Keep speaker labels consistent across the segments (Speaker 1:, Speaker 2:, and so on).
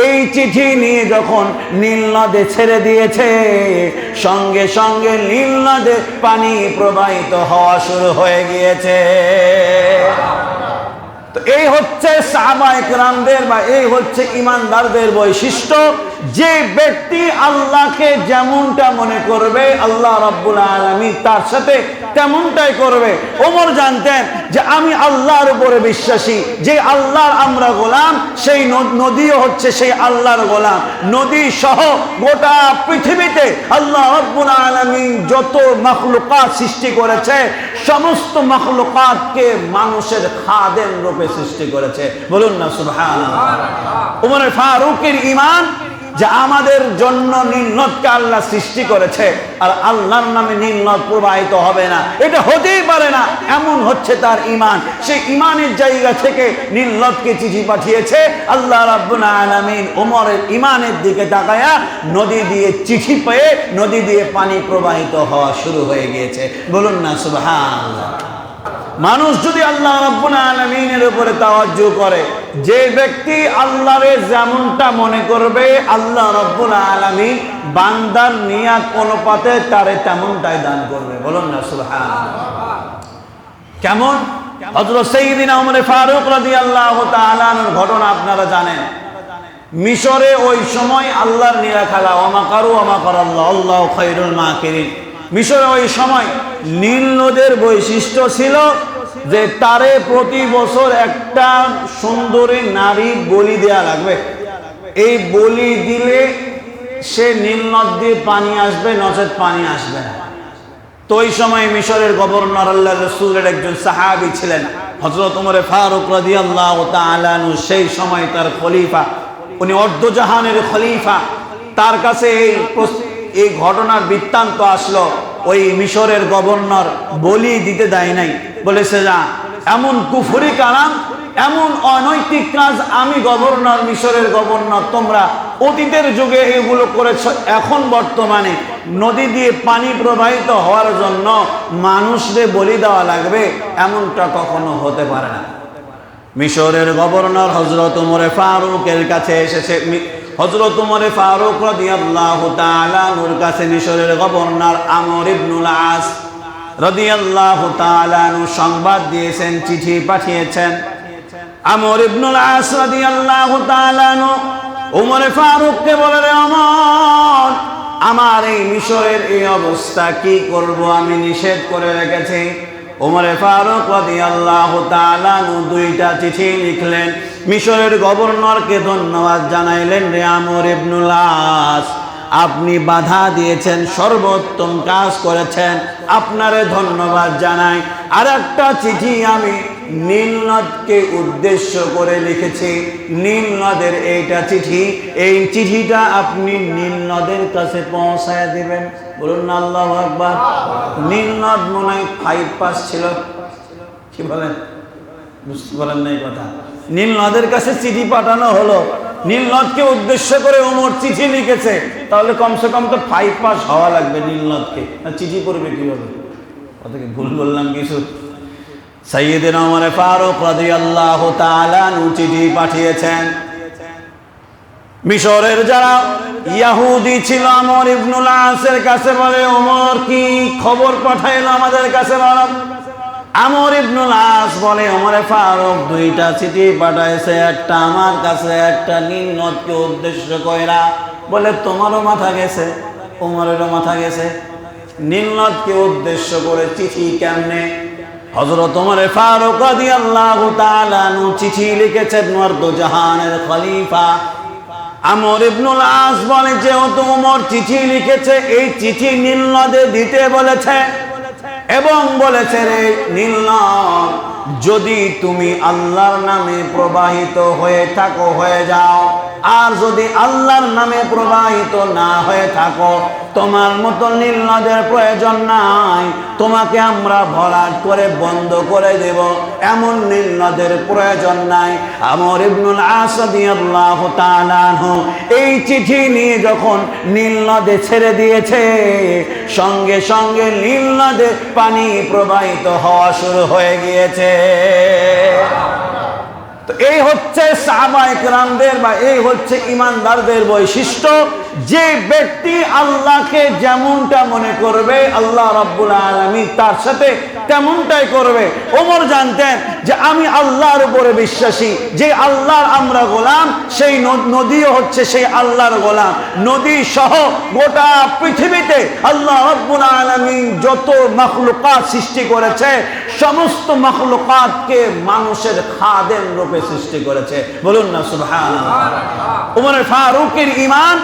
Speaker 1: এই চিঠি নিয়ে যখন নীল নদে ছেড়ে দিয়েছে, সঙ্গে সঙ্গে নীল নদে পানি প্রবাহিত হওয়া শুরু হয়ে গিয়েছে। তো এই হচ্ছে সাহাবায়ে কেরামদের বা এই হচ্ছে ঈমানদারদের বৈশিষ্ট্য। যে ব্যক্তি আল্লাহকে যেমনটা মনে করবে, আল্লাহ রাব্বুল আলামিন তার সাথে তেমনটাই করবে। ওমর জানতেন যে আমি আল্লাহর উপরে বিশ্বাসী, যে আল্লাহর আমরা গোলাম, সেই নদীও হচ্ছে সেই আল্লাহর গোলাম। নদী সহ গোটা পৃথিবীতে আল্লাহ রাব্বুল আলামিন যত মাখলুকাত সৃষ্টি করেছে, সমস্ত মাখলুকাতকে মানুষের খাদেম রূপে সৃষ্টি করেছে। বলুন না সুবহানাল্লাহ। ওমর ফারুকের ঈমান যে আমাদের জন্য নীল নদকে আল্লাহ সৃষ্টি করেছে, আর আল্লাহর নামে নীল নদ প্রবাহিত হবে না, এটা হতেই পারে না, এমন হচ্ছে তার ঈমান। সেই ঈমানের জায়গা থেকে নীল নদকে চিঠি পাঠিয়েছে আল্লাহ রাব্বুল আলামিন। ওমরের ঈমানের দিকে তাকায়া নদী দিয়ে চিঠি পেয়ে নদী দিয়ে পানি প্রবাহিত হওয়া শুরু হয়ে গিয়েছে। বলুন না সুবহানাল্লাহ। মানুষ যদি আল্লাহ রাব্বুল আলামিনের উপরে তাওয়াজ্জু করে, যে ব্যক্তি আল্লাহরে যেমনটা মনে করবে, আল্লাহ রাব্বুল আলামিন বান্দার নিয়াত অনুপাতে তারে তেমনটাই দান করবে। বলুন না সুবহানাল্লাহ। কেমন? হযরত সাইয়্যিদিনা ওমর ফারুক রাদিয়াল্লাহু তাআলা আনহুর ঘটনা আপনারা জানেন। মিশরে ওই সময় আল্লাহর নিরাখালা, ওয়ামাকারু ওয়ামাকারাল্লাহ আল্লাহু খায়রুল মাকিরিন। মিশরে ওই সময় নীল নদের বৈশিষ্ট্য ছিল যে তারে প্রতি বছর একটা সুন্দরী নারী বলি দেয়া লাগবে। এই বলি দিলে সে নীল নদ দিয়ে পানি আসবে, নচেত পানি আসবে না। তো ওই সময় মিশরের গভর্নর আল্লাহর রাসূলের একজন সাহাবী ছিলেন হযরত ওমর ফারুক রাদিয়াল্লাহু তাআলা আনহু। সেই সময় তার খলিফা, উনি অর্ধজাহানের খলিফা, তার কাছে এই ঘটনার বৃত্তান্ত আসলো। ওই মিশরের গভর্নর বলি দিতে দেয় নাই, বলেছে যা এমন কুফরি কালাম, এমন অনৈতিক কাজ আমি গভর্নর, মিশরের গভর্নর, তোমরা অতীতের যুগে এগুলো করেছ, এখন বর্তমানে নদী দিয়ে পানি প্রবাহিত হওয়ার জন্য মানুষদের বলি দেওয়া লাগবে, এমনটা কখনো হতে পারে না। মিশরের গভর্নর হযরত ওমর ফারুকের কাছে এসেছে। হযরত ওমর ফারুক রাদিয়াল্লাহু তাআলা আনহুর কাছে মিশরের গভর্নর আমর ইবনুল আস রাদিয়াল্লাহু তাআলা আনহু সংবাদ দিয়েছেন, চিঠি পাঠিয়েছেন। আমর ইবনুল আস রাদিয়াল্লাহু তাআলা আনহু ওমর ফারুককে বলে, রে ওমর, আমার এই মিশরের এই অবস্থা, কি করব, আমি নিষেধ করে রেখেছি। ওমর ফারুক রাদিয়াল্লাহু তাআলা আনহু দুইটা চিঠি লিখলেন, মিশরের গভর্নরকে ধন্যবাদ জানাইলেন, রে আমর ইবনুল আস, আপনি বাধা দিয়েছেন, সর্বোত্তম কাজ করেছেন, আপনারে ধন্যবাদ জানাই। আর একটা চিঠি আমি নীল নদকে উদ্দেশ্য করে লিখেছি, নীল নদের এইটা চিঠি, এই চিঠিটা আপনি নীল নদের কাছে পৌঁছায় দিবেন। বলুন না আল্লাহু আকবার। নীল নদ মনে হয় 5 পাস ছিল, কি বলেন? বুঝতে পারেন না এই কথা? নীল নদের কাছে চিঠি পাঠানো হলো, নীল নদকে উদ্দেশ্য করে ওমর চিঠি লিখেছে, তাহলে কমসে কম তো 5 পাস হওয়া লাগবে নীল নদকে, চিঠি করবে কিভাবে? ওদেরকে ভুল বললাম কিছু? সাইয়্যিদিনা ওমর ফারুক রাদিয়াল্লাহু তাআলা আনহু চিঠি পাঠিয়েছেন। মিশরের যারা ইহুদি ছিল আমর ইবনুল আসের কাছে বলে, ওমর কি খবর পাঠাইলো আমাদের কাছে বলো। আমর ইবনুল আস বলে, ওমর ফারুক দুইটা চিঠি পাঠাইছে, একটা আমার কাছে, একটা নীল নদকে উদ্দেশ্য কইরা। বলে, তোমারও মাথা গেছে, ওমরেরও মাথা গেছে, নীল নদকে উদ্দেশ্য করে চিঠি কেমনে? হযরত ওমর ফারুক রাদিয়াল্লাহু তাআলা আনহু চিঠি লিখেছেন মর্দজাহানের খলিফা। আমর ইবনুল আস বলে, যেহেতু ওমর চিঠি লিখেছে, এই চিঠি নীল নদে দিতে বলেছে এবং বলেছে, রে নীল নদ, যদি তুমি আল্লাহর নামে প্রবাহিত হয়ে থাকো হয়ে যাও, আর যদি আল্লাহর নামে প্রবাহিত না হয়ে থাকো, তোমার মতো নীল নদের প্রয়োজন নাই, তোমাকে আমরা ভরাট করে বন্ধ করে দেব, এমন নীল নদের প্রয়োজন নাই। আমর ইবনুল আস রাদিয়াল্লাহু তাআলা আনহু এই চিঠি নিয়ে যখন নীল নদে ছেড়ে দিয়েছে, সঙ্গে সঙ্গে নীল নদে পানি প্রবাহিত হওয়া শুরু হয়ে গিয়েছে। তো এই হচ্ছে সাহাবায়ে কেরামদের বা এই হচ্ছে ঈমানদারদের বৈশিষ্ট্য। যে ব্যক্তি আল্লাহকে যেমনটা মনে করবে আল্লাহ রাব্বুল আলামিন তার সাথে তেমনটাই করবে। ওমর জানতেন যে আমি আল্লাহর উপরে বিশ্বাসী, যে আল্লাহর আমরা গোলাম, সেই নদীও হচ্ছে সেই আল্লাহর গোলাম। নদী সহ গোটা পৃথিবীতে আল্লাহ রাব্বুল আলামিন যত মাখলুকাত সৃষ্টি করেছে সমস্ত মাখলুকাতকে মানুষের খাদেম রূপে সৃষ্টি করেছে। বলুন না সুবহানাল্লাহ। ওমর ফারুকের ঈমান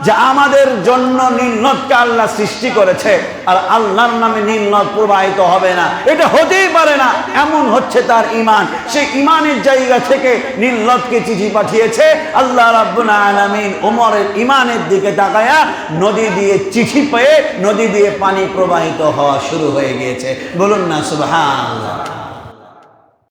Speaker 1: যে আমাদের জন্য নীল নদকে আল্লাহ সৃষ্টি করেছে আর আল্লাহর নামে নীল নদ প্রবাহিত হবে না, এটা হতেই পারে না, এমন হচ্ছে তার ঈমান। সেই ঈমানের জায়গা থেকে নীল নদকে চিঠি পাঠিয়েছে আল্লাহ রাব্বুল আলামিন। ওমরের ঈমানের দিকে তাকায়া নদী দিয়ে চিঠি পেয়ে নদী দিয়ে পানি প্রবাহিত হওয়া শুরু হয়ে গিয়েছে। বলুন না সুবহানাল্লাহ।